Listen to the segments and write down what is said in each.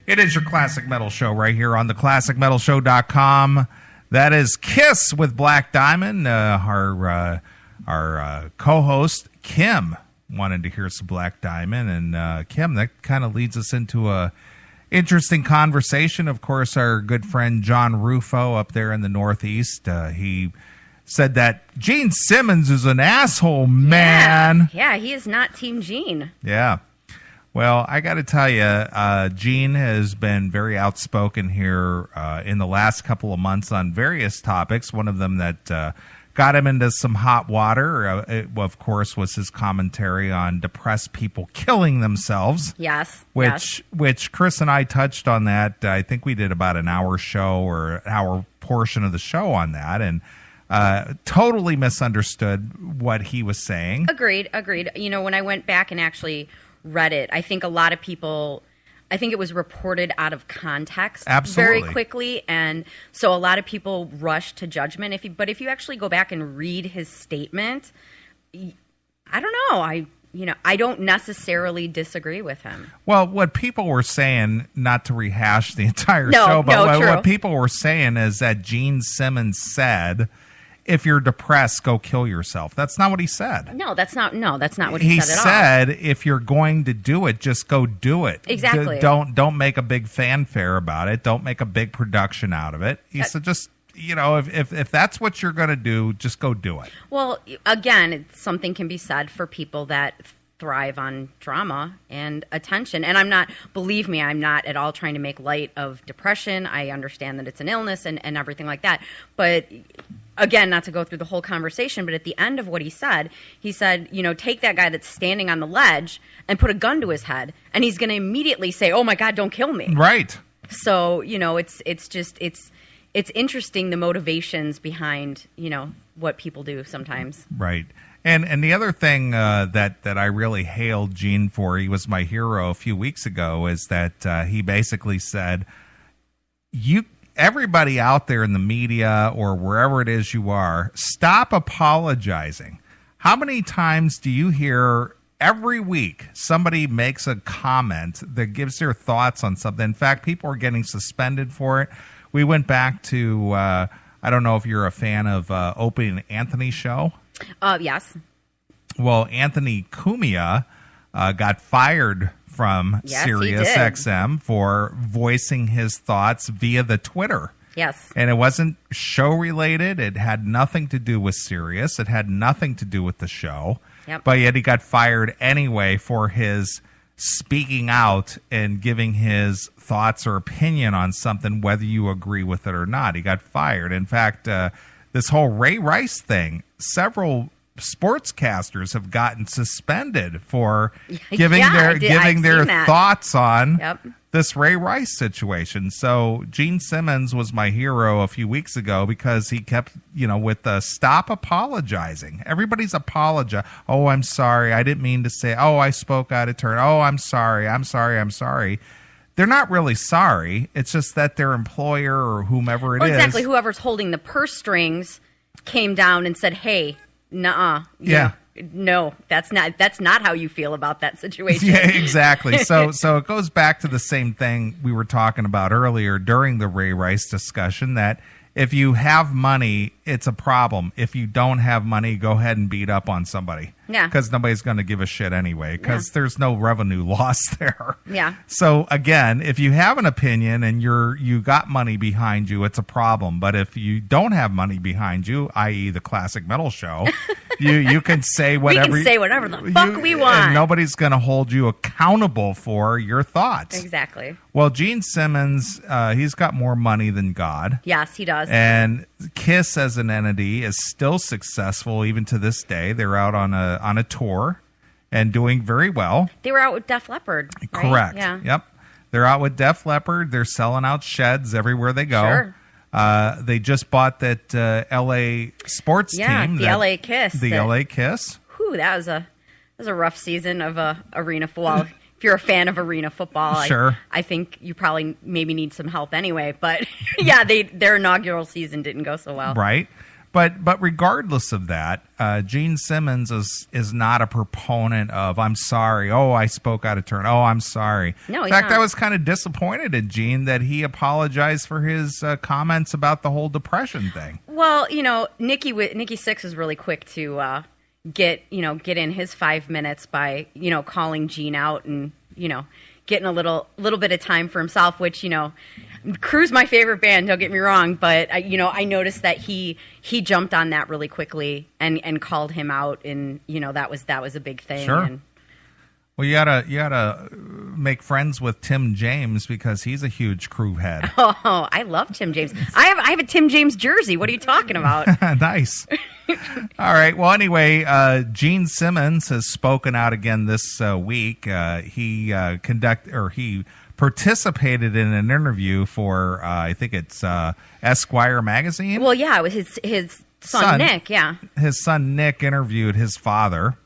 It is your Classic Metal Show right here on theclassicmetalshow.com. That is Kiss with Black Diamond. Our co-host, Kim, wanted to hear some Black Diamond. And Kim, that kind of leads us into a interesting conversation. Of course, our good friend John Rufo up there in the Northeast, he said that Gene Simmons is an asshole, man. Yeah, he is not Team Gene. Yeah. Well, I got to tell you, Gene has been very outspoken here in the last couple of months on various topics. One of them that got him into some hot water, of course, was his commentary on depressed people killing themselves. Yes. Which Chris and I touched on that. I think we did about an hour show or an hour portion of the show on that, and totally misunderstood what he was saying. Agreed. You know, when I went back and actually read it, I think a lot of people, I think it was reported out of context Absolutely. very quickly, and so a lot of people rush to judgment. But if you actually go back and read his statement, I don't know. I don't necessarily disagree with him. Well, what people were saying, not to rehash the entire show, but what people were saying is that Gene Simmons said, if you're depressed, go kill yourself. That's not what he said. No, that's not what he said at all. He said, if you're going to do it, just go do it. Exactly. Don't make a big fanfare about it. Don't make a big production out of it. He said, just, if that's what you're going to do, just go do it. Well, again, something can be said for people that thrive on drama and attention. And believe me, I'm not at all trying to make light of depression. I understand that it's an illness and everything like that. But again, not to go through the whole conversation, but at the end of what he said, take that guy that's standing on the ledge and put a gun to his head, and he's going to immediately say, "Oh my God, don't kill me." Right. So, it's interesting, the motivations behind, what people do sometimes. Right. And the other thing that I really hailed Gene for, he was my hero a few weeks ago, is that he basically said, everybody out there in the media or wherever it is you are, stop apologizing. How many times do you hear every week somebody makes a comment that gives their thoughts on something? In fact, people are getting suspended for it. We went back to, I don't know if you're a fan of Opie and Anthony's show. Yes. Well, Anthony Cumia got fired from Sirius XM for voicing his thoughts via the Twitter. Yes. And it wasn't show related. It had nothing to do with Sirius. It had nothing to do with the show. Yep. But yet he got fired anyway for his speaking out and giving his thoughts or opinion on something, whether you agree with it or not. He got fired. In fact, this whole Ray Rice thing, several sportscasters have gotten suspended for giving their thoughts on this Ray Rice situation. So Gene Simmons was my hero a few weeks ago because he kept, with the stop apologizing. Everybody's apologizing. Oh, I'm sorry. I didn't mean to say, oh, I spoke out of turn. Oh, I'm sorry. They're not really sorry. It's just that their employer or whomever it is. Exactly. Whoever's holding the purse strings came down and said, hey, nuh-uh. Yeah. No, that's not how you feel about that situation. Yeah, exactly. So it goes back to the same thing we were talking about earlier during the Ray Rice discussion, that if you have money, it's a problem. If you don't have money, go ahead and beat up on somebody. Yeah. Because nobody's going to give a shit anyway, because there's no revenue loss there. Yeah. So again, if you have an opinion and you got money behind you, it's a problem. But if you don't have money behind you, i.e. the Classic Metal Show, you can say whatever. We can say whatever the fuck we want. And nobody's going to hold you accountable for your thoughts. Exactly. Well, Gene Simmons, he's got more money than God. Yes, he does. And Kiss as an entity is still successful even to this day. They're out on a tour and doing very well. They were out with Def Leppard, right? Correct. Yeah. Yep. They're out with Def Leppard. They're selling out sheds everywhere they go. Sure. They just bought that LA sports team. The LA Kiss. The LA Kiss. Whew, that was a rough season of arena football. If you're a fan of arena football, sure. I think you maybe need some help anyway. But yeah, their inaugural season didn't go so well. Right. But regardless of that, Gene Simmons is not a proponent of "I'm sorry." Oh, I spoke out of turn. Oh, I'm sorry. No, in fact, I was kind of disappointed in Gene that he apologized for his comments about the whole depression thing. Well, Nikki Sixx was really quick to get in his 5 minutes by calling Gene out and getting a little bit of time for himself, which Crew's my favorite band, don't get me wrong, but I noticed that he jumped on that really quickly and called him out, and that was a big thing. Sure. And, well, you gotta make friends with Tim James because he's a huge Crew head. Oh, I love Tim James. I have a Tim James jersey. What are you talking about? Nice. All right. Well, anyway, Gene Simmons has spoken out again this week. He participated in an interview for I think it's Esquire magazine. Well, yeah, it was his son Nick. Yeah, his son Nick interviewed his father,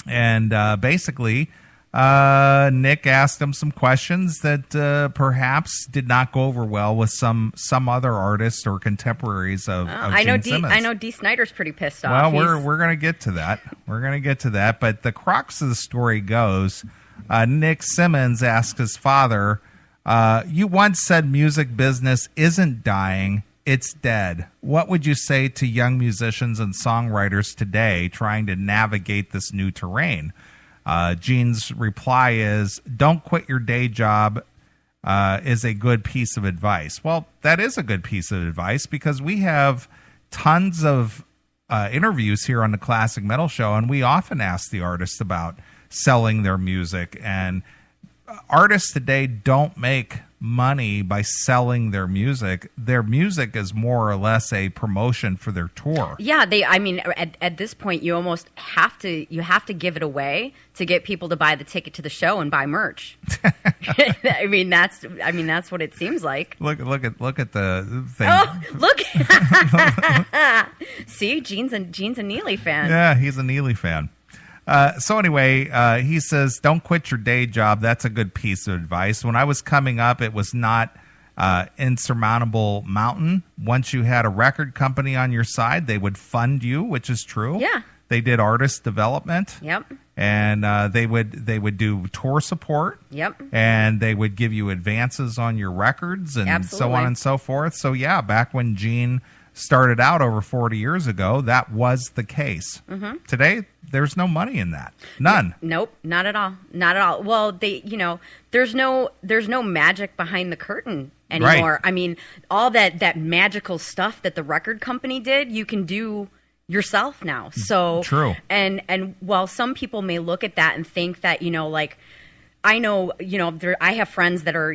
and basically Nick asked him some questions that perhaps did not go over well with some other artists or contemporaries of Gene Simmons. I know Dee Snider's pretty pissed off. Well, we're going to get to that. But the crux of the story goes. Nick Simmons asked his father, you once said music business isn't dying, it's dead. What would you say to young musicians and songwriters today trying to navigate this new terrain? Gene's reply is, don't quit your day job is a good piece of advice. Well, that is a good piece of advice because we have tons of interviews here on the Classic Metal Show, and we often ask the artists about selling their music, and artists today don't make money by selling their music. Their music is more or less a promotion for their tour. Yeah, at this point you almost have to give it away to get people to buy the ticket to the show and buy merch. That's what it seems like. Look at the thing. Oh, look. See, Gene's a Neeley fan. Yeah, he's a Neeley fan. So anyway, he says, don't quit your day job. That's a good piece of advice. When I was coming up, it was not insurmountable mountain. Once you had a record company on your side, they would fund you, which is true. Yeah. They did artist development. Yep. And they would do tour support. Yep. And they would give you advances on your records and Absolutely. so on and so forth. So yeah, back when Gene started out over 40 years ago, that was the case. Mm-hmm. Today, there's no money in that. None. Nope, not at all. Not at all. Well, there's no magic behind the curtain anymore. Right. I mean, all that magical stuff that the record company did, you can do yourself now. So true. And while some people may look at that and think that, I know, I have friends that are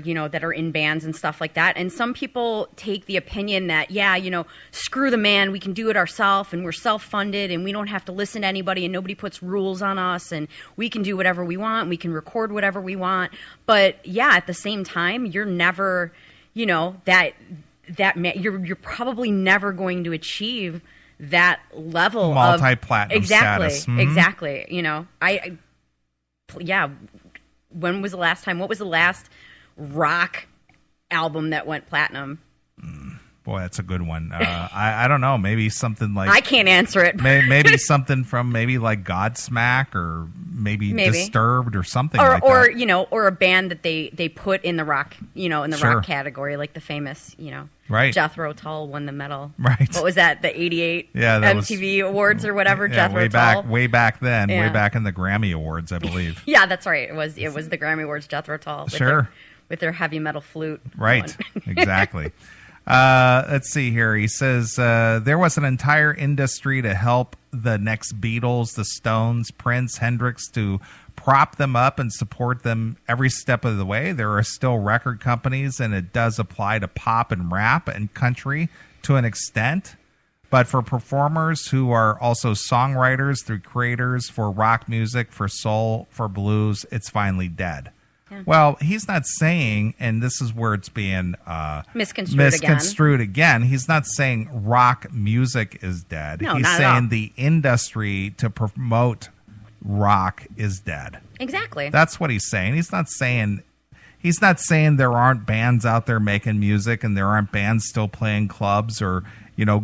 in bands and stuff like that. And some people take the opinion that, screw the man, we can do it ourselves and we're self-funded and we don't have to listen to anybody and nobody puts rules on us and we can do whatever we want. We can record whatever we want. But yeah, at the same time, you're never, you're probably never going to achieve that level multi-platinum status. Mm-hmm. Exactly. When was the last time? What was the last rock album that went platinum? Boy, that's a good one. I don't know. Maybe something like... I can't answer it. maybe something from like Godsmack or maybe Disturbed or something like that. Or a band that they put in the rock, in the Sure. rock category, like the famous, Right. Jethro Tull won the medal. Right. What was that? The 88 MTV Awards or whatever. Yeah, Jethro Tull. way back then. Yeah. Way back in the Grammy Awards, I believe. Yeah, that's right. It was the Grammy Awards. Jethro Tull. With their heavy metal flute. Right. Exactly. Let's see here. He says there was an entire industry to help the next Beatles, the Stones, Prince, Hendrix to prop them up and support them every step of the way. There are still record companies, and it does apply to pop and rap and country to an extent. But for performers who are also songwriters, through creators for rock music, for soul, for blues, it's finally dead. Yeah. Well, he's not saying, and this is where it's being misconstrued again. He's not saying rock music is dead. No, he's not saying at all. the industry to promote rock is dead. Exactly. That's what he's saying. He's not saying he's not saying there aren't bands out there making music and there aren't bands still playing clubs or,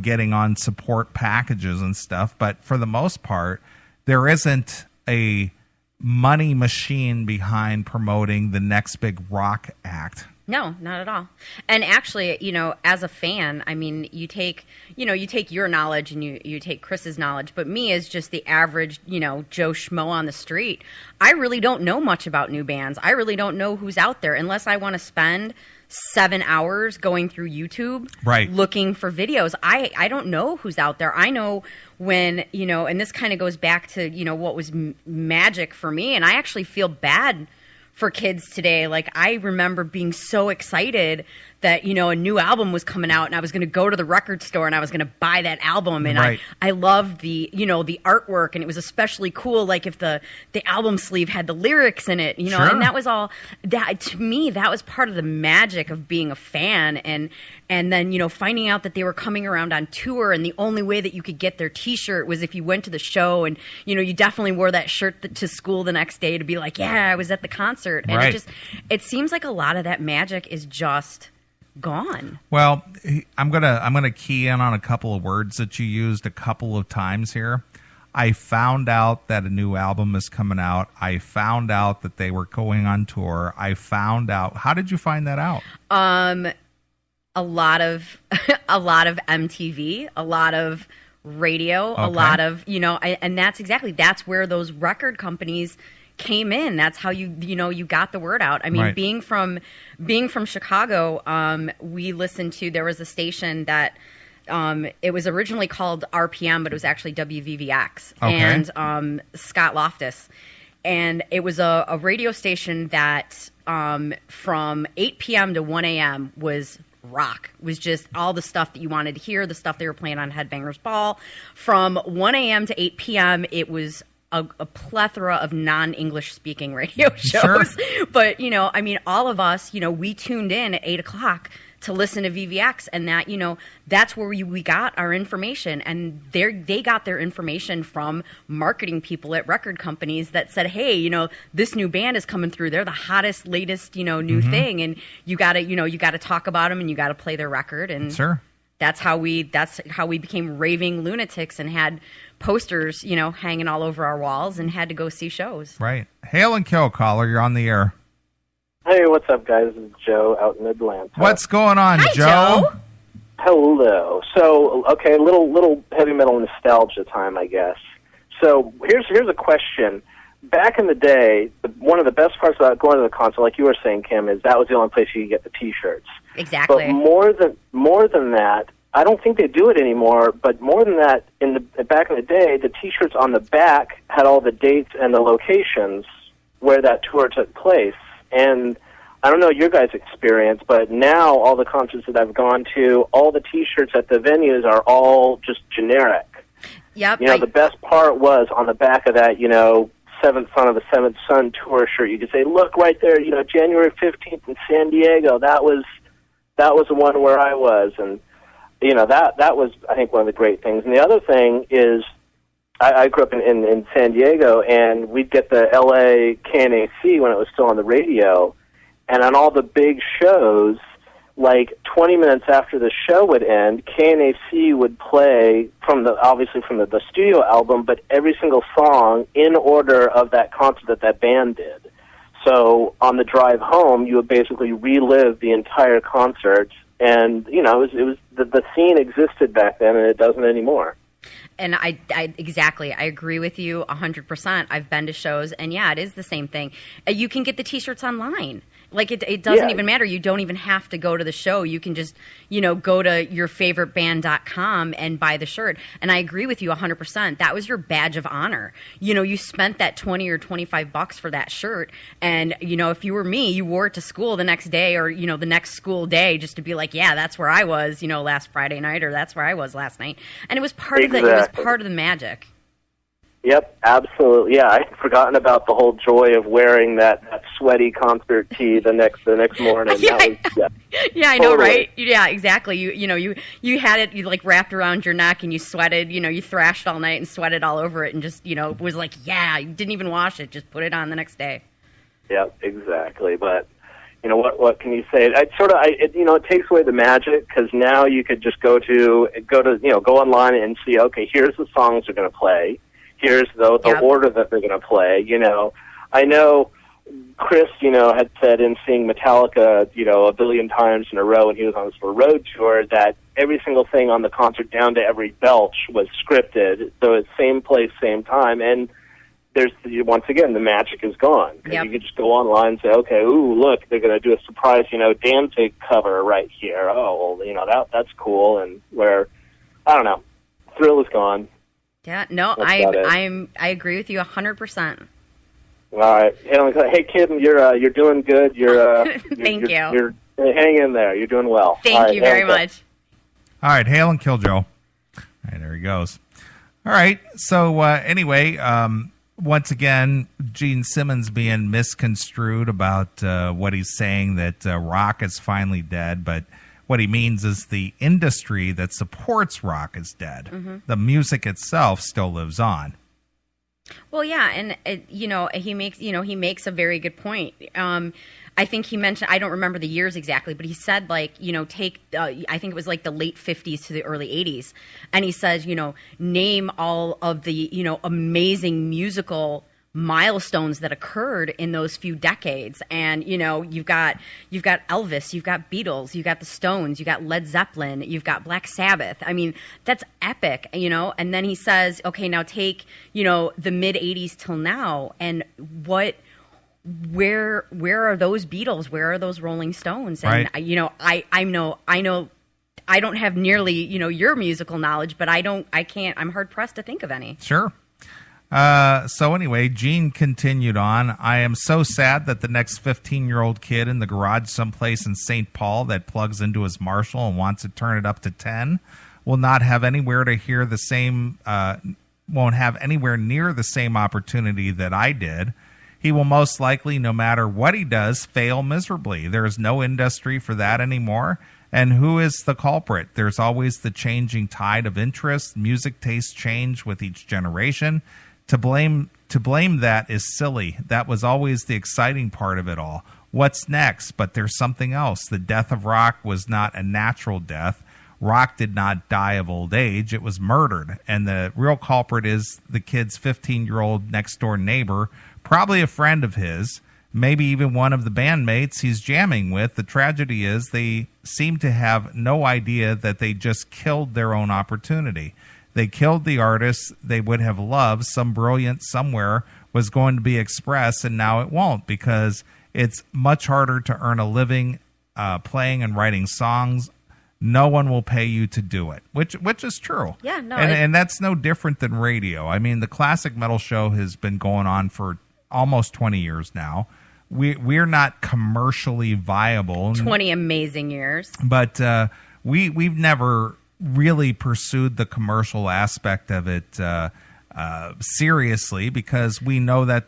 getting on support packages and stuff. But for the most part, there isn't a money machine behind promoting the next big rock act. No, not at all. And actually, as a fan, I mean, you take your knowledge and you take Chris's knowledge, but me as just the average, Joe Schmo on the street, I really don't know much about new bands. I really don't know who's out there unless I want to spend 7 hours going through YouTube, right, looking for videos. I don't know who's out there. I know when, and this kind of goes back to, what was magic for me. And I actually feel bad for kids today. Like, I remember being so excited that, a new album was coming out and I was going to go to the record store and I was going to buy that album. And right. I loved the, the artwork, and it was especially cool. Like if the album sleeve had the lyrics in it, Sure. and that was all that, to me, that was part of the magic of being a fan. And then, finding out that they were coming around on tour, and the only way that you could get their T-shirt was if you went to the show, and, you definitely wore that shirt to school the next day to be like, yeah, I was at the concert. And right. it seems like a lot of that magic is just gone. Well, I'm gonna key in on a couple of words that you used a couple of times here. I found out that a new album is coming out. I found out that they were going on tour. I found out. How did you find that out? A lot of MTV, a lot of radio, okay. a lot of, and that's where those record companies came in. That's how you got the word out. I mean, right. being from Chicago, we listened to, there was a station that it was originally called RPM, but it was actually WVVX, okay. and Scott Loftus. And it was a radio station that from 8 p.m. to 1 a.m. was rock. It was just all the stuff that you wanted to hear, the stuff they were playing on Headbangers Ball. From 1 a.m. to 8 p.m., it was a plethora of non-English speaking radio shows. Sure. But, all of us, we tuned in at 8 o'clock to listen to VVX, and that, that's where we got our information. And they got their information from marketing people at record companies that said, hey, this new band is coming through. They're the hottest, latest, new mm-hmm. thing. And you gotta talk about them, and you gotta play their record. And sure. That's how we became raving lunatics and had posters, hanging all over our walls and had to go see shows. Right. Hail and kill, caller. You're on the air. Hey, what's up, guys? This is Joe out in Atlanta. What's going on, Hi, Joe? Hello. So, okay, a little heavy metal nostalgia time, I guess. So here's a question. Back in the day, one of the best parts about going to the concert, like you were saying, Kim, is that was the only place you could get the T-shirts. Exactly. But more than that, I don't think they do it anymore. But more than that, back in the day, the T-shirts on the back had all the dates and the locations where that tour took place. And I don't know your guys' experience, but now all the concerts that I've gone to, all the T-shirts at the venues are all just generic. Yep. The best part was on the back of that, Seventh Son of the Seventh Son tour shirt. You could say, look right there, January 15th in San Diego. That was the one where I was, and that was, I think, one of the great things. And the other thing is, I grew up in San Diego, and we'd get the LA KNAC when it was still on the radio, and on all the big shows, like 20 minutes after the show would end, KNAC would play obviously from the studio album, but every single song in order of that concert that band did. So on the drive home, you would basically relive the entire concert, and it was the scene existed back then, and it doesn't anymore. And I exactly, I agree with you 100%. I've been to shows, and yeah, it is the same thing. You can get the T-shirts online. Like, it doesn't even matter. You don't even have to go to the show. You can just, go to yourfavoriteband.com and buy the shirt. And I agree with you 100%. That was your badge of honor. You spent that $20 or $25 for that shirt. And, if you were me, you wore it to school the next day or, the next school day just to be like, yeah, that's where I was, last Friday night, or that's where I was last night. And it was part of the magic. Yep, absolutely. Yeah, I had forgotten about the whole joy of wearing that sweaty concert tee the next morning. Yeah, I know, right? Yeah, exactly. You had it, you like wrapped around your neck, and you sweated. You thrashed all night and sweated all over it, and just was like, yeah, you didn't even wash it, just put it on the next day. Yep, exactly. But what can you say? It takes away the magic, because now you could just go online and see, okay, here's the songs they're going to play. Here's the order that they're going to play. I know Chris, had said in seeing Metallica, a billion times in a row when he was on this road tour, that every single thing on the concert down to every belch was scripted. So it's same place, same time. And once again, the magic is gone. Because you could just go online and say, okay, ooh, look, they're going to do a surprise, Danzig cover right here. Oh, well, that's cool. And I don't know, thrill is gone. Yeah, no, I agree with you 100%. All right. Hey, Kim, you're doing good. Thank you. You're hang in there. You're doing well. Thank you very much. All right, hail and kill Joe. All right, there he goes. All right. So anyway, once again, Gene Simmons being misconstrued about what he's saying, that rock is finally dead, but what he means is the industry that supports rock is dead. Mm-hmm. The music itself still lives on. Well, yeah, and he makes a very good point. I think he mentioned, I don't remember the years exactly, but he said, take, I think it was like the late 50s to the early 80s, and he says, name all of the, amazing musical milestones that occurred in those few decades. And, you've got Elvis, you've got Beatles, you've got the Stones, you've got Led Zeppelin, you've got Black Sabbath. I mean, that's epic, and then he says, okay, now take, the mid 80s till now, and where are those Beatles? Where are those Rolling Stones? And, right. I know I don't have nearly, your musical knowledge, but I'm hard pressed to think of any. Sure. So anyway, Gene continued on. I am so sad that the next 15-year-old kid in the garage someplace in St. Paul that plugs into his Marshall and wants to turn it up to 10 will not have anywhere to hear the same, won't have anywhere near the same opportunity that I did. He will most likely, no matter what he does, fail miserably. There is no industry for that anymore. And who is the culprit? There's always the changing tide of interest. Music tastes change with each generation. To blame that is silly. That was always the exciting part of it all. What's next? But there's something else. The death of rock was not a natural death. Rock did not die of old age. It was murdered. And the real culprit is the kid's 15-year-old next-door neighbor, probably a friend of his, maybe even one of the bandmates he's jamming with. The tragedy is they seem to have no idea that they just killed their own opportunity. They killed the artists they would have loved. Some brilliance somewhere was going to be expressed, and now it won't, because it's much harder to earn a living playing and writing songs. No one will pay you to do it, which is true. Yeah, no, and that's no different than radio. I mean, the Classic Metal Show has been going on for almost 20 years now. We're not commercially viable. 20 amazing years. But we've never really pursued the commercial aspect of it seriously, because we know that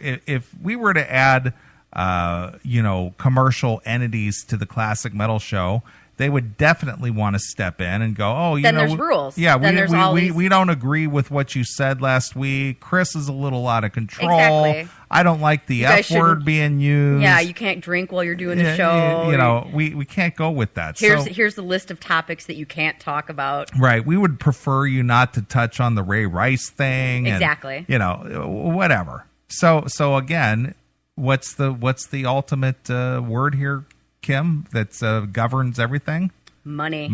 if we were to add commercial entities to the Classic Metal Show, they would definitely want to step in and go, oh, then there's rules. Yeah, we we don't agree with what you said last week. Chris is a little out of control. Exactly. I don't like the F word being used. Yeah, you can't drink while you're doing the show. We can't go with that. Here's the list of topics that you can't talk about. Right. We would prefer you not to touch on the Ray Rice thing. Exactly. And, whatever. So again, what's the ultimate word here, Kim, that governs everything? Money.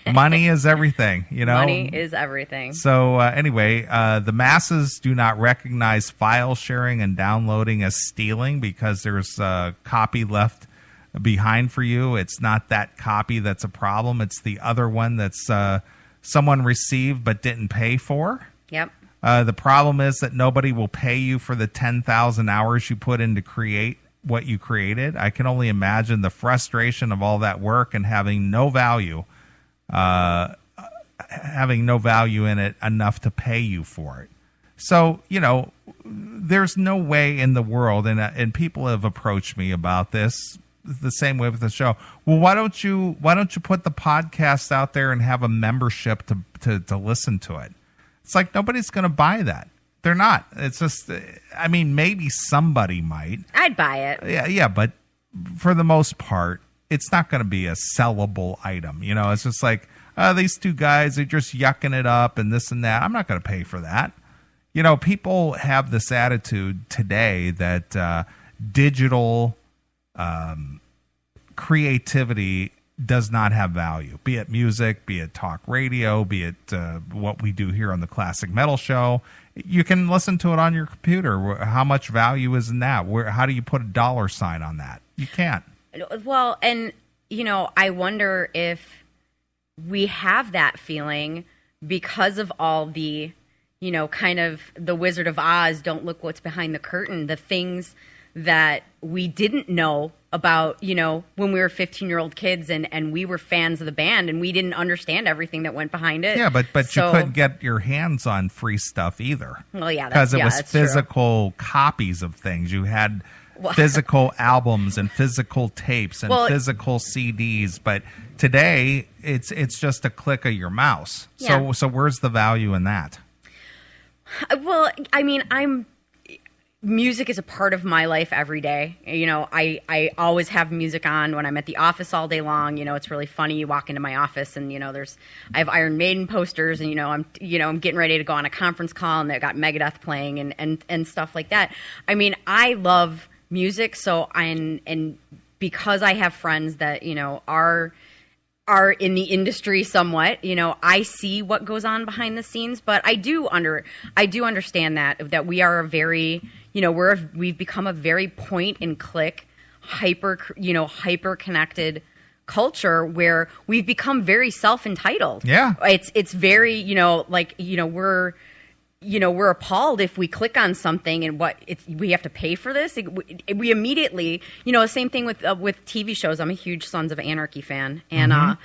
Money is everything, Money is everything. So anyway, the masses do not recognize file sharing and downloading as stealing, because there's a copy left behind for you. It's not that copy that's a problem. It's the other one that's someone received but didn't pay for. Yep. The problem is that nobody will pay you for the 10,000 hours you put in to create what you created. I can only imagine the frustration of all that work and having no value in it enough to pay you for it. So, there's no way in the world, and people have approached me about this the same way with the show. Well, why don't you put the podcast out there and have a membership to listen to it? It's like, nobody's going to buy that. They're not. It's just, maybe somebody might. I'd buy it. Yeah, but for the most part, it's not going to be a sellable item. You know, it's just like, these two guys are just yucking it up and this and that. I'm not going to pay for that. You know, people have this attitude today that digital creativity does not have value, be it music, be it talk radio, be it what we do here on the Classic Metal Show. You can listen to it on your computer. How much value is in that? How do you put a dollar sign on that? You can't. Well, and, you know, I wonder if we have that feeling because of all the, you know, kind of the Wizard of Oz, don't look what's behind the curtain, the things that we didn't know about, you know, when we were 15-year-old kids and we were fans of the band and we didn't understand everything that went behind it. Yeah, but so, you couldn't get your hands on free stuff either. Well, yeah, because it was physical copies of things. You had physical albums and physical tapes and physical CDs, but today it's just a click of your mouse. Yeah. So where's the value in that? Well, I mean, music is a part of my life every day. You know, I always have music on when I'm at the office all day long. You know, it's really funny. You walk into my office and, you know, I have Iron Maiden posters and, I'm getting ready to go on a conference call and they've got Megadeth playing and stuff like that. I mean, I love music. So and because I have friends that, you know, are in the industry somewhat, you know, I see what goes on behind the scenes, but I do understand that we are a very, you know, we've become a very point and click, hyper connected culture where we've become very self-entitled. Yeah. It's very, you know, like, you know, we're appalled if we click on something and we have to pay for this. We immediately, you know, the same thing with TV shows. I'm a huge Sons of Anarchy fan, and I'm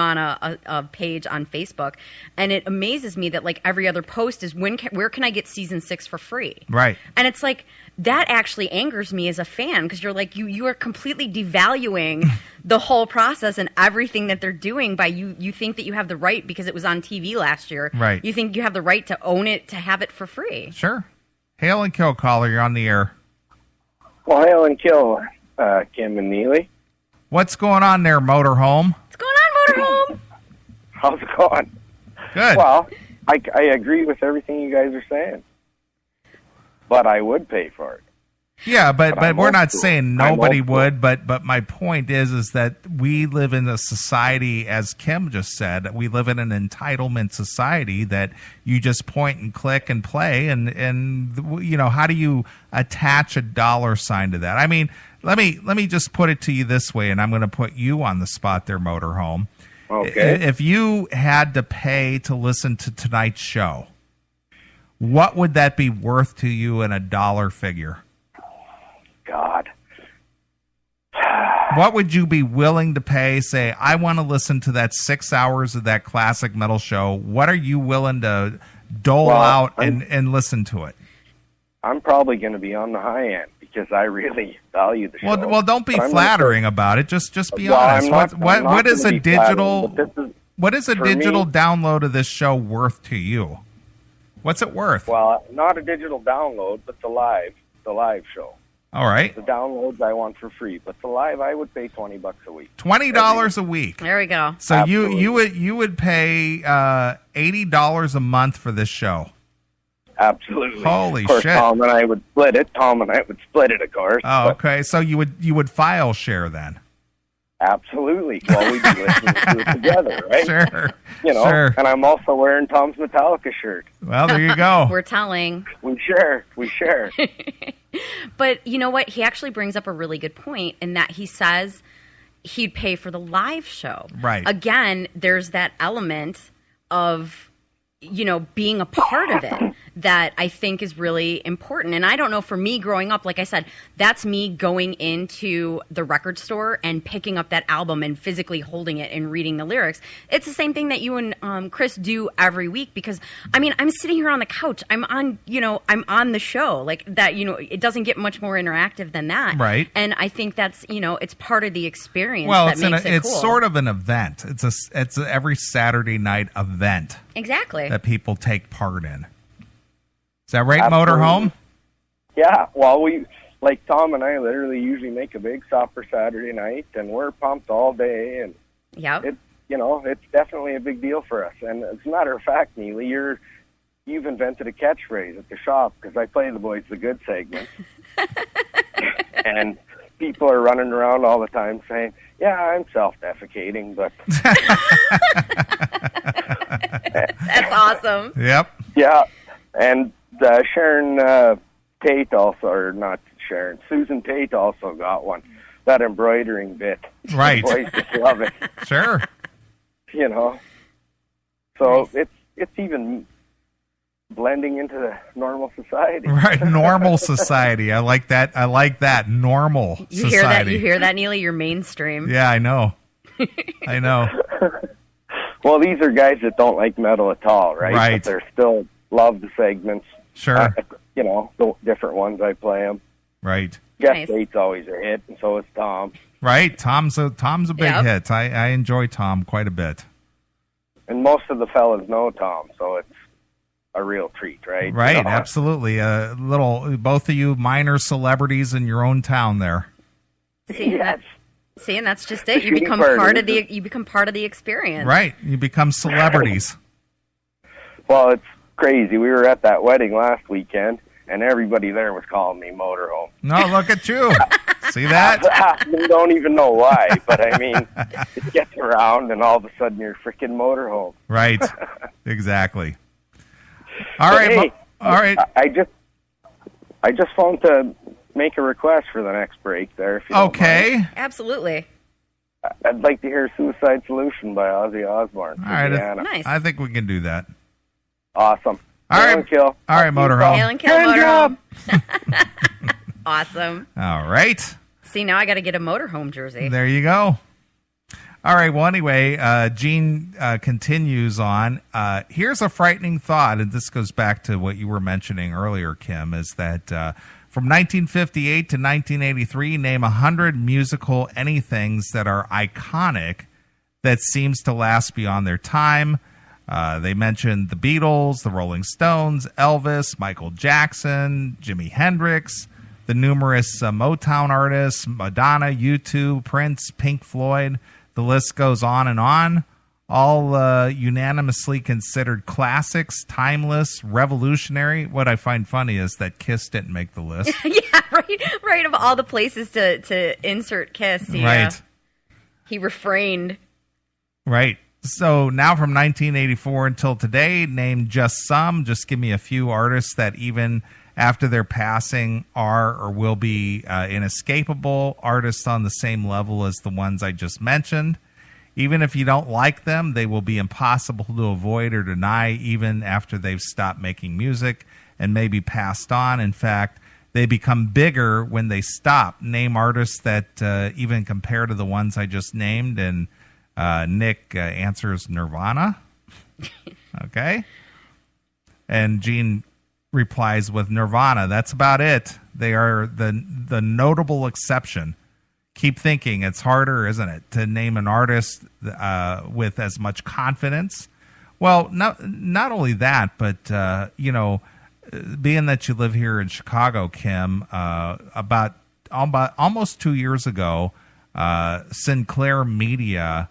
on a page on Facebook, and it amazes me that like every other post is where can I get season 6 for free? Right. And it's like that actually angers me as a fan because you're like you are completely devaluing the whole process and everything that they're doing by you think that you have the right because it was on TV last year. Right. You think you have the right to own it, to have it for free. Sure. Hail and kill, caller. You're on the air. Well, hail and kill, Kim and Neeley. What's going on there, Motorhome? What's going on, Motorhome? How's it going? Good. Well, I agree with everything you guys are saying, but I would pay for it. Yeah, but we're not saying nobody would, but my point is that we live in a society, as Kim just said, we live in an entitlement society that you just point and click and play, and you know, how do you attach a dollar sign to that? I mean, let me just put it to you this way, and I'm going to put you on the spot there, Motorhome. Okay. If you had to pay to listen to tonight's show, what would that be worth to you in a dollar figure? God. What would you be willing to pay? Say, I want to listen to that 6 hours of that classic metal show. What are you willing to dole out and listen to it? I'm probably going to be on the high end because I really value the show. Well, don't be flattering about it. Just be honest. What is a digital download of this show worth to you? What's it worth? Well, not a digital download, but the live show. All right. The downloads I want for free, but the live I would pay $20 a week. $20 a week. There we go. So you would pay $80 a month for this show. Absolutely. Holy of course, shit! Tom and I would split it. Of course. Oh, okay. So you would file share then. Absolutely. Well, we'd be listening to it together, right? Sure. You know, sure. And I'm also wearing Tom's Metallica shirt. Well, there you go. We're telling. We share. But you know what? He actually brings up a really good point in that he says he'd pay for the live show. Right. Again, there's that element of, you know, being a part of it that I think is really important. And I don't know, for me growing up, like I said, that's me going into the record store and picking up that album and physically holding it and reading the lyrics. It's the same thing that you and Chris do every week because, I mean, I'm sitting here on the couch. I'm on the show. Like that, you know, it doesn't get much more interactive than that. Right. And I think that's, you know, it's part of the experience that makes it cool. It's sort of an event. It's a every Saturday night event. Exactly. That people take part in. Is that right, Absolutely. Motorhome? Yeah. Well, we like Tom and I literally usually make a big supper Saturday night, and we're pumped all day, and Yep. it's definitely a big deal for us. And as a matter of fact, Neeley, you've invented a catchphrase at the shop, because I play the Boys the Good segment. And people are running around all the time saying, yeah, I'm self-defecating, but... That's awesome. Yep. Yeah, and Sharon Tate also, or not Sharon, Susan Tate also got one. That embroidering bit. Right. The boys just love it. Sure. So Nice. it's even blending into the normal society. Right. Normal society. I like that. Normal society. You hear that, Neeley? You're mainstream. Yeah, I know. I know. Well, these are guys that don't like metal at all, right? Right. But they're still love the segments. Sure. The different ones I play them. Right. Guest Nice. Tate's always a hit, and so is Tom. Right. Tom's a big Yep. hit. I enjoy Tom quite a bit. And most of the fellas know Tom, so it's a real treat, right? Right. Absolutely. Both of you minor celebrities in your own town there. Yes. See, and that's just it. You shooting become part, part of isn't the you become part of the experience. Right. You become celebrities. Well, it's crazy. We were at that wedding last weekend, and everybody there was calling me Motorhome. No, look at you. See that? You don't even know why, but I mean, it gets around, and all of a sudden you're freaking Motorhome. Right. Exactly. All But right. hey, All right. I just phoned to make a request for the next break there. If you don't Okay. mind. Absolutely. I'd like to hear "Suicide Solution" by Ozzy Osbourne. All right. Indiana. Nice. I think we can do that. Awesome. All Hail right. and kill. All right, Motorhome. Hail and kill Hand motorhome. Awesome. All right. See, now I got to get a motorhome jersey. There you go. All right. Well, anyway, Gene continues on. Here's a frightening thought, and this goes back to what you were mentioning earlier, Kim, is that from 1958 to 1983, name 100 musical anythings that are iconic that seems to last beyond their time. They mentioned the Beatles, the Rolling Stones, Elvis, Michael Jackson, Jimi Hendrix, the numerous Motown artists, Madonna, U2, Prince, Pink Floyd. The list goes on and on. All unanimously considered classics, timeless, revolutionary. What I find funny is that Kiss didn't make the list. Yeah, right. Of all the places to insert Kiss, he refrained. Right. So now from 1984 until today, name just some. Just give me a few artists that even after their passing are or will be inescapable, artists on the same level as the ones I just mentioned. Even if you don't like them, they will be impossible to avoid or deny even after they've stopped making music and maybe passed on. In fact, they become bigger when they stop. Name artists that even compare to the ones I just named, and Nick answers Nirvana. Okay. And Gene replies with Nirvana. That's about it. They are the notable exception. Keep thinking. It's harder, isn't it, to name an artist with as much confidence? Well, not only that, but, being that you live here in Chicago, Kim, about almost 2 years ago, Sinclair Media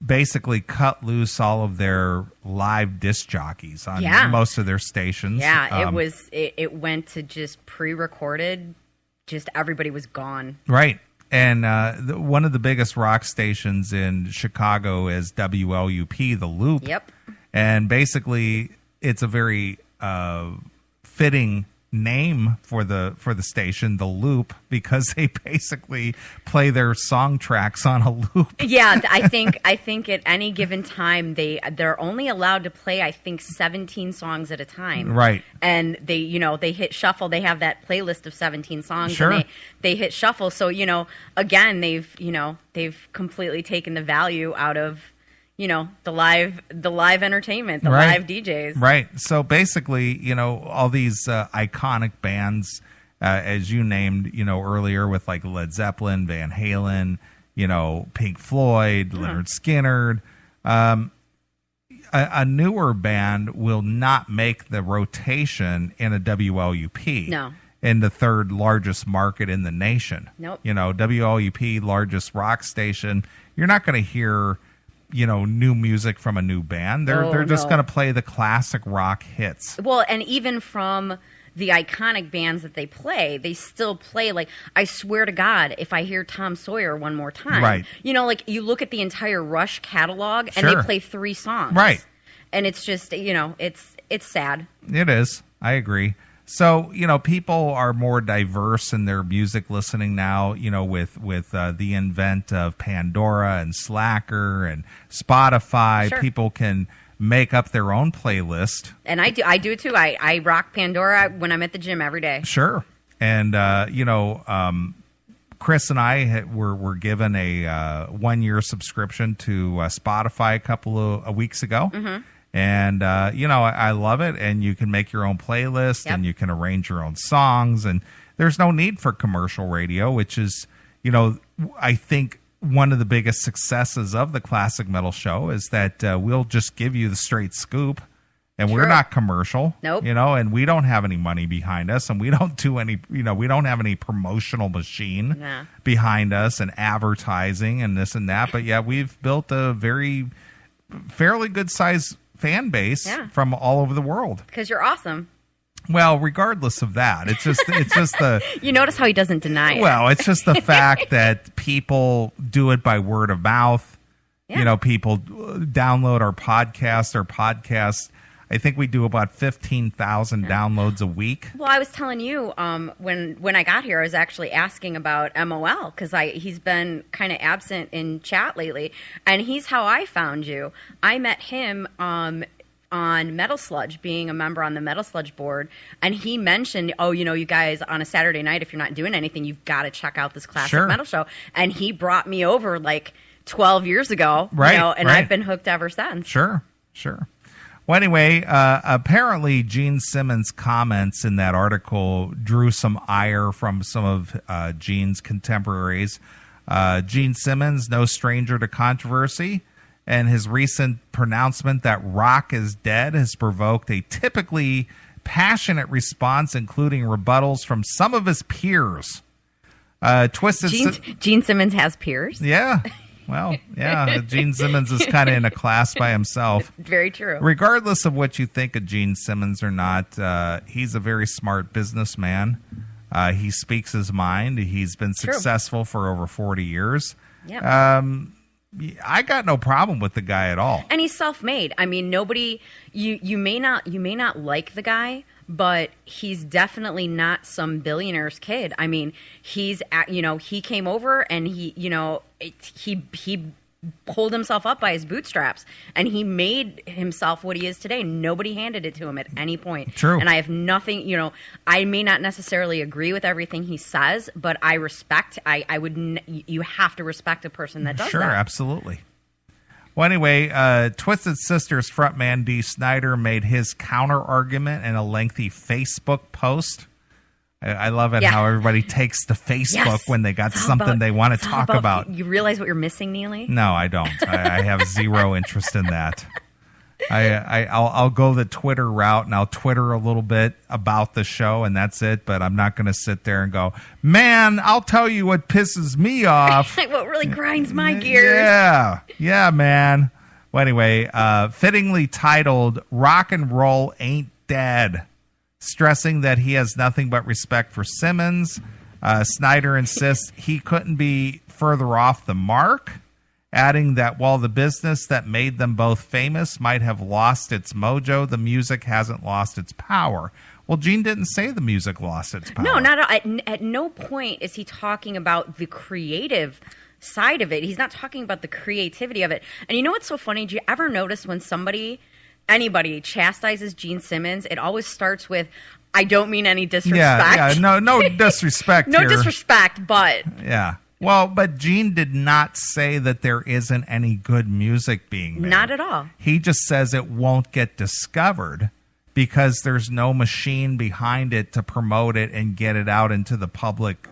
basically cut loose all of their live disc jockeys on most of their stations. Yeah, it went to just pre-recorded. Just everybody was gone. Right. And one of the biggest rock stations in Chicago is WLUP, The Loop. Yep. And basically, it's a very fitting name for the station, The Loop, because they basically play their song tracks on a loop. Yeah, I think at any given time they're only allowed to play 17 songs at a time. Right. And they hit shuffle. They have that playlist of 17 songs. Sure. And they hit shuffle. So again they've completely taken the value out of the live entertainment, the Right. live DJs. Right. So basically, all these iconic bands, as you named, earlier with like Led Zeppelin, Van Halen, Pink Floyd, Lynyrd Skynyrd. A newer band will not make the rotation in a WLUP. No. in the third largest market in the nation. Nope. WLUP, largest rock station. You're not going to hear, new music from a new band. They're just going to play the classic rock hits. Well, and even from the iconic bands that they play, they still play, like, I swear to God, if I hear Tom Sawyer one more time. Right. You look at the entire Rush catalog, and they play 3 songs. Right. And it's just, it's sad. It is. I agree. So, people are more diverse in their music listening now, with the invent of Pandora and Slacker and Spotify. Sure. People can make up their own playlist. And I do it too. I rock Pandora when I'm at the gym every day. Sure. And, Chris and I were given a 1-year subscription to Spotify a couple of weeks ago. Mm-hmm. And, I love it. And you can make your own playlist and you can arrange your own songs. And there's no need for commercial radio, which is, I think one of the biggest successes of the Classic Metal Show is that we'll just give you the straight scoop. And we're not commercial, Nope. And we don't have any money behind us, and we don't do any, we don't have any promotional machine behind us and advertising and this and that. But yeah, we've built a fairly good size fan base from all over the world. Because you're awesome. Well, regardless of that, it's just the. You notice how he doesn't deny it. Well, it's just the fact that people do it by word of mouth. Yeah. People download our podcast. I think we do about 15,000 downloads a week. Well, I was telling you when I got here, I was actually asking about MOL because he's been kind of absent in chat lately, and he's how I found you. I met him on Metal Sludge, being a member on the Metal Sludge board, and he mentioned, you guys on a Saturday night, if you're not doing anything, you've got to check out this Classic Metal Show, and he brought me over like 12 years ago, and I've been hooked ever since. Sure. Well, anyway, apparently Gene Simmons' comments in that article drew some ire from some of Gene's contemporaries. Gene Simmons, no stranger to controversy, and his recent pronouncement that rock is dead has provoked a typically passionate response, including rebuttals from some of his peers. Gene Simmons has peers? Yeah. Well, yeah, Gene Simmons is kind of in a class by himself. Very true. Regardless of what you think of Gene Simmons or not, he's a very smart businessman. He speaks his mind. He's been successful for over 40 years. Yeah. I got no problem with the guy at all. And he's self-made. I mean, nobody you may not like the guy, but he's definitely not some billionaire's kid. I mean, he came over and he pulled himself up by his bootstraps, and he made himself what he is today. Nobody handed it to him at any point. True. And I have nothing, I may not necessarily agree with everything he says, but I respect, you have to respect a person that does that. Sure, absolutely. Well, anyway, Twisted Sisters frontman Dee Snider made his counter-argument in a lengthy Facebook post. I love it how everybody takes to Facebook when they got something they want to talk about. You realize what you're missing, Neeley? No, I don't. I have zero interest in that. I'll go the Twitter route, and I'll Twitter a little bit about the show, and that's it. But I'm not going to sit there and go, man, I'll tell you what pisses me off. What really grinds my gears. Yeah, man. Well, anyway, fittingly titled, Rock and Roll Ain't Dead, stressing that he has nothing but respect for Simmons. Snider insists he couldn't be further off the mark, adding that while the business that made them both famous might have lost its mojo, the music hasn't lost its power. Well, Gene didn't say the music lost its power. No, not at no point is he talking about the creative side of it. He's not talking about the creativity of it. And you know what's so funny? Do you ever notice when anybody chastises Gene Simmons, it always starts with, I don't mean any disrespect. Yeah, no disrespect No here. disrespect, but... Yeah. Well, but Gene did not say that there isn't any good music being made. Not at all. He just says it won't get discovered because there's no machine behind it to promote it and get it out into the public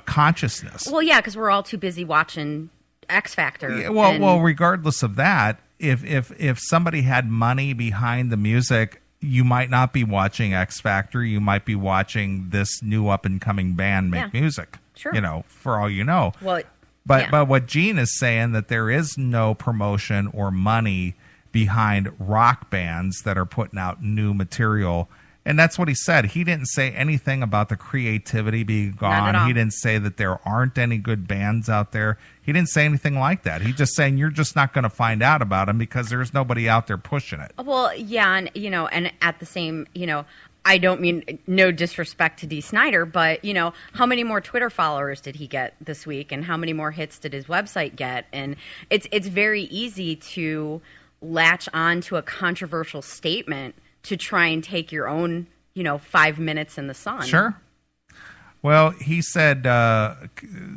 consciousness. Well, yeah, because we're all too busy watching X Factor. Yeah, well, regardless of that, if somebody had money behind the music, you might not be watching X Factor. You might be watching this new up-and-coming band make music. Sure. You know, for all you know. Well, but what Gene is saying, that there is no promotion or money behind rock bands that are putting out new material. And that's what he said. He didn't say anything about the creativity being gone. He didn't say that there aren't any good bands out there. He didn't say anything like that. He's just saying you're just not going to find out about them because there's nobody out there pushing it. Well, yeah, and and at the same, I don't mean no disrespect to Dee Snider, but how many more Twitter followers did he get this week, and how many more hits did his website get? And it's very easy to latch on to a controversial statement to try and take your own, 5 minutes in the sun. Sure. Well, he said,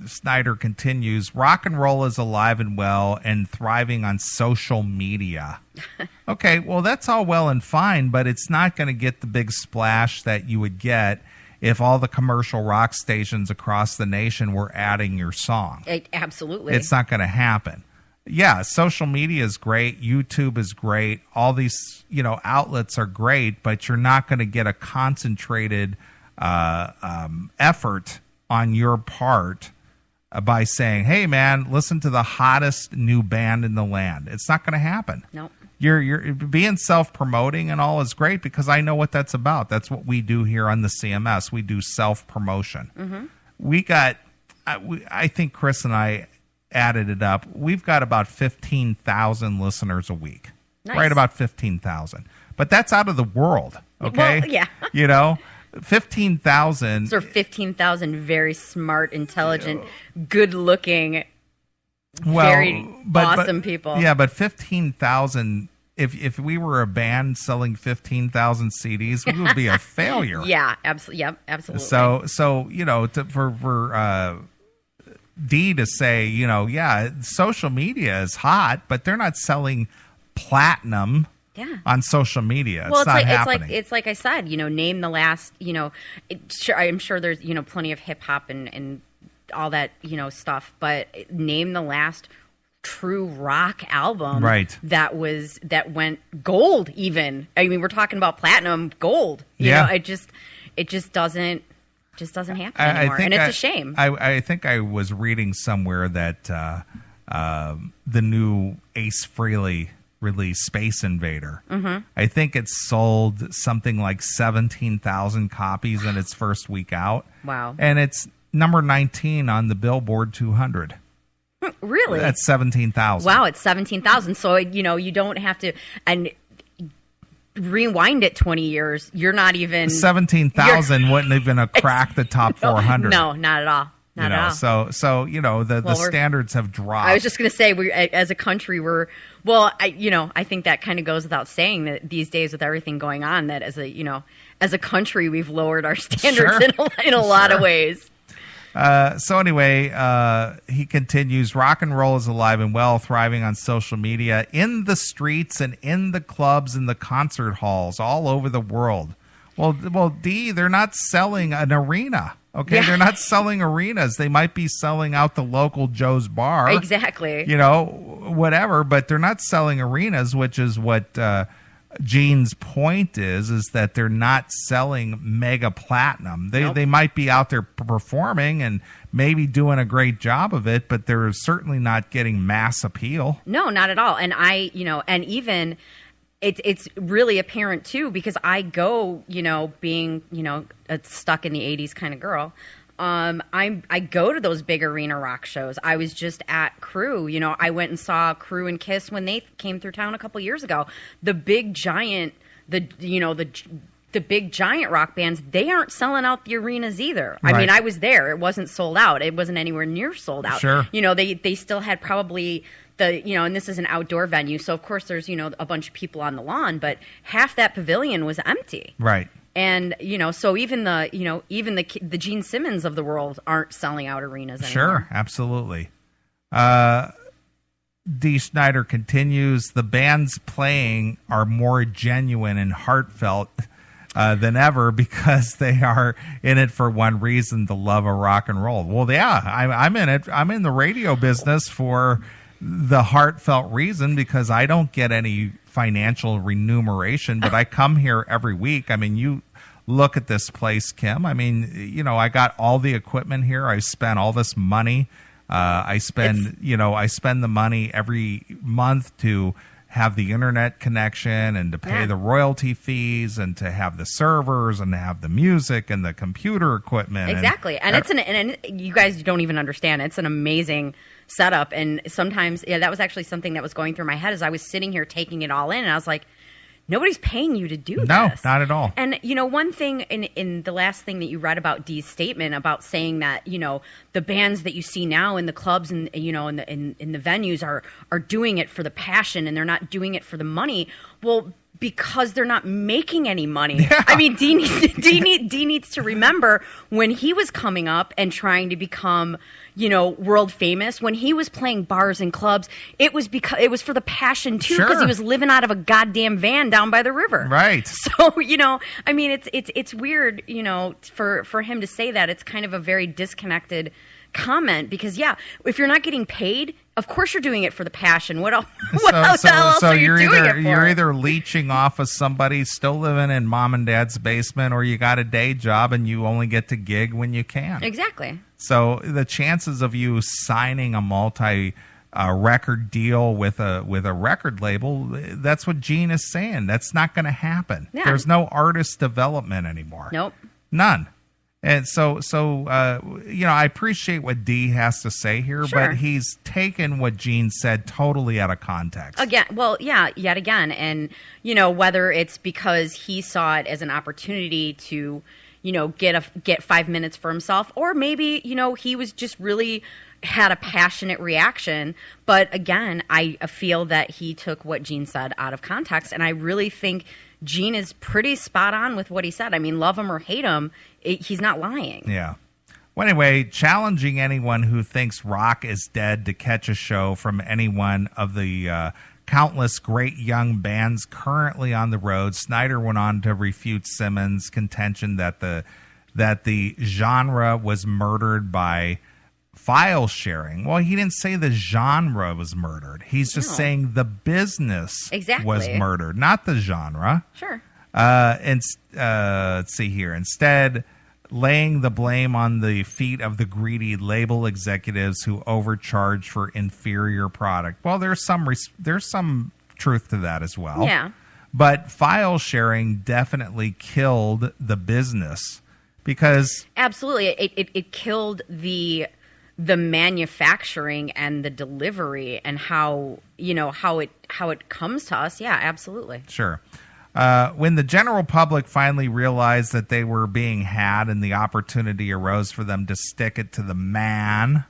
Snyder continues, rock and roll is alive and well and thriving on social media. Okay, well, that's all well and fine, but it's not going to get the big splash that you would get if all the commercial rock stations across the nation were adding your song. Absolutely. It's not going to happen. Yeah, social media is great. YouTube is great. All these, outlets are great, but you're not going to get a concentrated effort on your part by saying, "Hey, man, listen to the hottest new band in the land." It's not going to happen. Nope. You're being self-promoting and all is great because I know what that's about. That's what we do here on the CMS. We do self-promotion. Mm-hmm. We got, I think Chris and I added it up. We've got about 15,000 listeners a week. Nice. Right about 15,000. But that's out of the world, okay? Well, yeah. 15,000. So 15,000 very smart, intelligent, good-looking, very awesome people. Yeah, but 15,000, if we were a band selling 15,000 CDs, we would be a failure. Yeah, absolutely. Yep, absolutely. So for D to say, social media is hot, but they're not selling platinum on social media. Well, it's not happening. It's like I said, name the last, I'm sure there's, plenty of hip hop and all that, stuff, but name the last true rock album that went gold even. I mean, we're talking about platinum, gold. You know, it just doesn't happen anymore, and it's a shame. I think I was reading somewhere that the new Ace Frehley release, Space Invader, I think it sold something like 17,000 copies in its first week out. Wow. And it's number 19 on the Billboard 200. Really? That's 17,000. Wow, it's 17,000. So, you don't have to... and rewind it 20 years, you're not even 17,000 wouldn't even have cracked the top 400. No, not at all. Not at all. So the standards have dropped. I was just going to say, we as a country, I think that kind of goes without saying that these days with everything going on, that as a country, we've lowered our standards in a lot of ways. So anyway, he continues, rock and roll is alive and well, thriving on social media, in the streets and in the clubs and the concert halls all over the world. Well, D, they're not selling an arena. Okay, They're not selling arenas. They might be selling out the local Joe's Bar. Exactly. Whatever, but they're not selling arenas, which is what Gene's point is that they're not selling mega platinum. They might be out there performing and maybe doing a great job of it, but they're certainly not getting mass appeal. No, not at all. And and even it's really apparent too, because I go, being, a stuck in the 80s kind of girl. I go to those big arena rock shows. I was just at Crew. I went and saw Crew and Kiss when they came through town a couple years ago. The big giant, the big giant rock bands, they aren't selling out the arenas either. Right. I mean, I was there. It wasn't sold out. It wasn't anywhere near sold out. Sure. They still had probably and this is an outdoor venue, so of course there's, a bunch of people on the lawn, but half that pavilion was empty. Right. And, so even the Gene Simmons of the world aren't selling out arenas anymore. Sure, absolutely. D. Snyder continues, the bands playing are more genuine and heartfelt than ever because they are in it for one reason, the love of rock and roll. Well, yeah, I'm in it. I'm in the radio business for the heartfelt reason because I don't get any financial remuneration, but I come here every week. I mean, you look at this place, Kim. I mean, you know, I got all the equipment here. I spent all this money. I spend the money every month to have the internet connection and to pay the royalty fees and to have the servers and to have the music and the computer equipment. Exactly. And and you guys don't even understand. It's an amazing setup. And sometimes, that was actually something that was going through my head as I was sitting here taking it all in. And I was like, nobody's paying you to do this. No, not at all. And, you know, one thing in the last thing that you read about Dee's statement about saying that, you know, the bands that you see now in the clubs and, you know, in the venues are doing it for the passion and they're not doing it for the money. Well, because they're not making any money. Yeah. I mean, Dee needs to remember when he was coming up and trying to become, you know, world famous, when he was playing bars and clubs, it was for the passion too, because he was living out of a goddamn van down by the river. Right. So, you know, I mean, it's weird, you know, for him to say that. It's kind of a very disconnected comment because, if you're not getting paid, of course you're doing it for the passion. What else? So are you doing it for? You're either leeching off of somebody still living in mom and dad's basement, or you got a day job and you only get to gig when you can. Exactly. So the chances of you signing a record deal with a record label, that's what Gene is saying. That's not going to happen. Yeah. There's no artist development anymore. Nope. None. And so you know, I appreciate what Dee has to say here, but he's taken what Gene said totally out of context. Again, yet again. And, you know, whether it's because he saw it as an opportunity to, you know, get 5 minutes for himself, or maybe, you know, he was just really had a passionate reaction. But again, I feel that he took what Gene said out of context, and I really think Gene is pretty spot on with what he said. I mean, love him or hate him, he's not lying. Yeah. Well, anyway, challenging anyone who thinks rock is dead to catch a show from any one of the countless great young bands currently on the road, Snyder went on to refute Simmons' contention that the genre was murdered by file sharing. Well, he didn't say the genre was murdered. He's just saying the business was murdered, not the genre. Sure. Let's see here. Instead, laying the blame on the feet of the greedy label executives who overcharge for inferior product. Well, there's some truth to that as well. Yeah. But file sharing definitely killed the business because absolutely it killed the manufacturing and the delivery and how it comes to us. Yeah, absolutely. Sure. When the general public finally realized that they were being had and the opportunity arose for them to stick it to the man,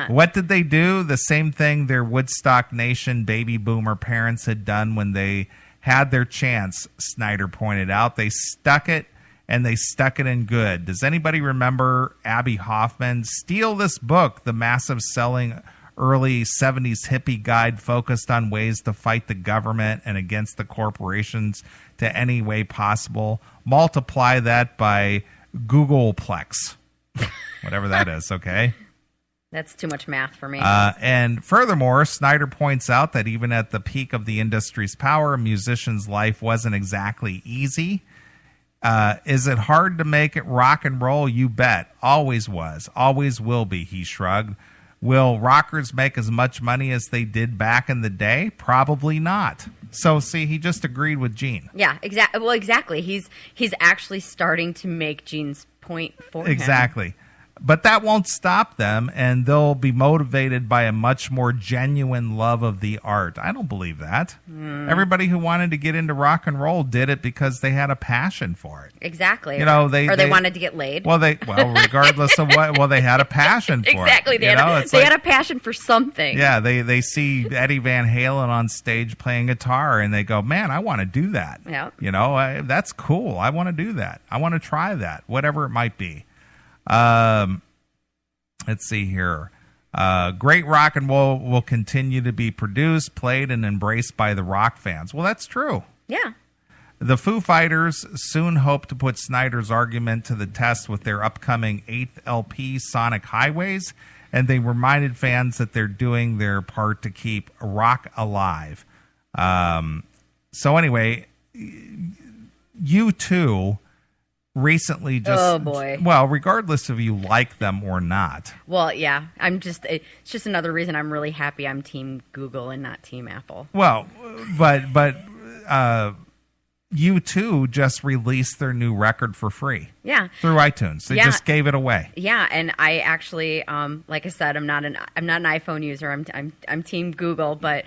what did they do? The same thing their Woodstock Nation baby boomer parents had done when they had their chance, Snyder pointed out. They stuck it, and they stuck it in good. Does anybody remember Abby Hoffman? Steal this book, the massive selling early 70s hippie guide focused on ways to fight the government and against the corporations to any way possible. Multiply that by Googleplex, whatever that is, okay? That's too much math for me. And furthermore, Snyder points out that even at the peak of the industry's power, a musician's life wasn't exactly easy. Is it hard to make it rock and roll? You bet. Always was. Always will be, he shrugged. Will rockers make as much money as they did back in the day? Probably not. So, see, he just agreed with Gene. Yeah, exactly. Well, exactly. He's actually starting to make Gene's point for him. Exactly. But that won't stop them, and they'll be motivated by a much more genuine love of the art. I don't believe that. Everybody who wanted to get into rock and roll did it because they had a passion for it. Exactly. You know, they wanted to get laid. Well, regardless of what, they had a passion for exactly. it. They had a passion for something. Yeah, they see Eddie Van Halen on stage playing guitar, and they go, "Man, I want to do that." Yeah. You know, that's cool. I want to do that. I want to try that, whatever it might be. Let's see here. Great rock and roll will continue to be produced, played, and embraced by the rock fans. Well, that's true. Yeah. The Foo Fighters soon hope to put Snyder's argument to the test with their upcoming 8th LP, Sonic Highways, and they reminded fans that they're doing their part to keep rock alive. So anyway, U2 recently just... Oh, boy. Well, regardless if you like them or not. Well, yeah. It's just another reason I'm really happy I'm Team Google and not Team Apple. Well, but U2 just released their new record for free. Yeah. Through iTunes. They Yeah. just gave it away. Yeah, and I actually, like I said, I'm not an iPhone user. I'm Team Google, but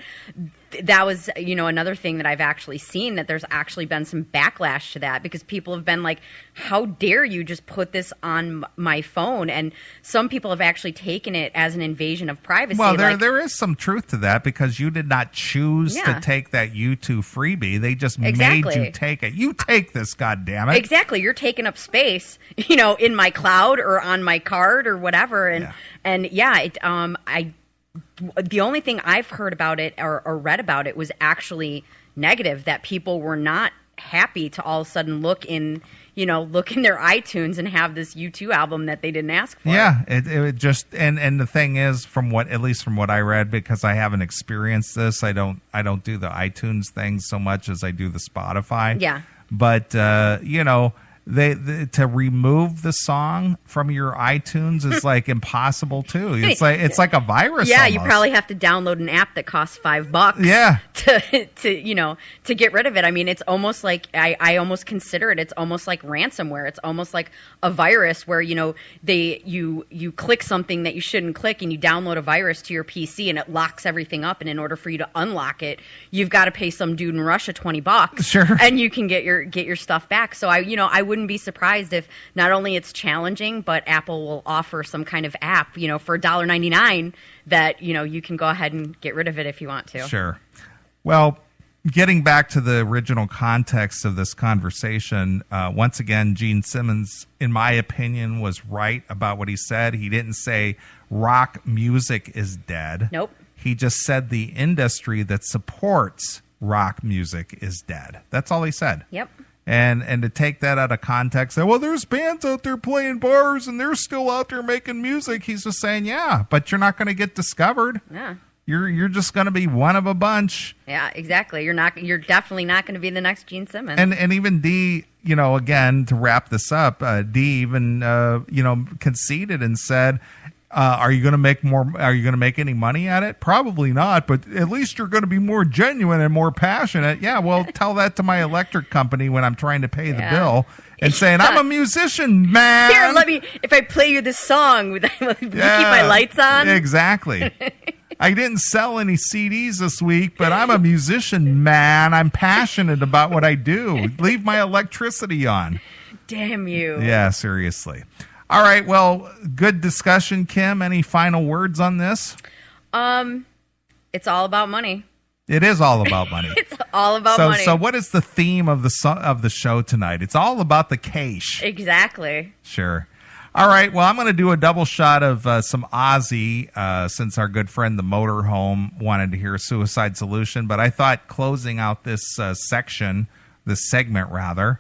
that was, another thing that I've actually seen, that there's actually been some backlash to that, because people have been like, how dare you just put this on my phone? And some people have actually taken it as an invasion of privacy. Well, there is some truth to that, because you did not choose Yeah. to take that U2 freebie. They just Exactly. made you take it. You take this, goddammit. Exactly. You're taking up space, in my cloud or on my card or whatever. The only thing I've heard about it or read about it was actually negative, that people were not happy to all of a sudden look in their iTunes and have this U2 album that they didn't ask for. Yeah, it just and the thing is, at least from what I read, because I haven't experienced this, I don't do the iTunes thing so much as I do the Spotify. Yeah. But they to remove the song from your iTunes is like impossible too. It's like a virus. Yeah, almost. you probably have to download an app that costs $5. Yeah. To get rid of it. I mean, it's almost like I almost consider it. It's almost like ransomware. It's almost like a virus where you click something that you shouldn't click, and you download a virus to your PC, and it locks everything up. And in order for you to unlock it, you've got to pay some dude in Russia $20. Sure. And you can get your stuff back. So I wouldn't be surprised if not only it's challenging, but Apple will offer some kind of app, for $1.99 that, you can go ahead and get rid of it if you want to. Sure. Well, getting back to the original context of this conversation, once again, Gene Simmons, in my opinion, was right about what he said. He didn't say rock music is dead. Nope. He just said the industry that supports rock music is dead. That's all he said. Yep. And to take that out of context, say, well, there's bands out there playing bars and they're still out there making music. He's just saying, yeah, but you're not going to get discovered. Yeah. You're just going to be one of a bunch. Yeah, exactly. You're definitely not going to be the next Gene Simmons. And even Dee, again, to wrap this up, Dee even conceded and said, are you going to make more? Are you going to make any money at it? Probably not, but at least you're going to be more genuine and more passionate. Yeah, well, tell that to my electric company when I'm trying to pay the bill and saying, I'm a musician, man. Here, if I play you this song, will you keep my lights on? Exactly. I didn't sell any CDs this week, but I'm a musician, man. I'm passionate about what I do. Leave my electricity on. Damn you. Yeah, seriously. All right, well, good discussion, Kim. Any final words on this? It's all about money. It is all about money. It's all about money. So what is the theme of the show tonight? It's all about the cash. Exactly. Sure. All right, well, I'm going to do a double shot of some Ozzy since our good friend the Motorhome wanted to hear Suicide Solution, but I thought closing out this segment rather,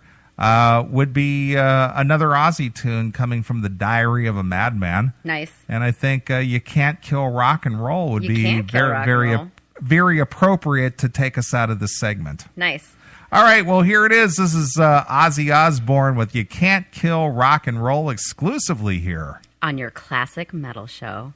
would be another Ozzy tune coming from the Diary of a Madman. Nice. And I think You Can't Kill Rock and Roll would be very very appropriate to take us out of this segment. Nice. All right, well, here it is. This is Ozzy Osbourne with You Can't Kill Rock and Roll exclusively here on your Classic Metal Show.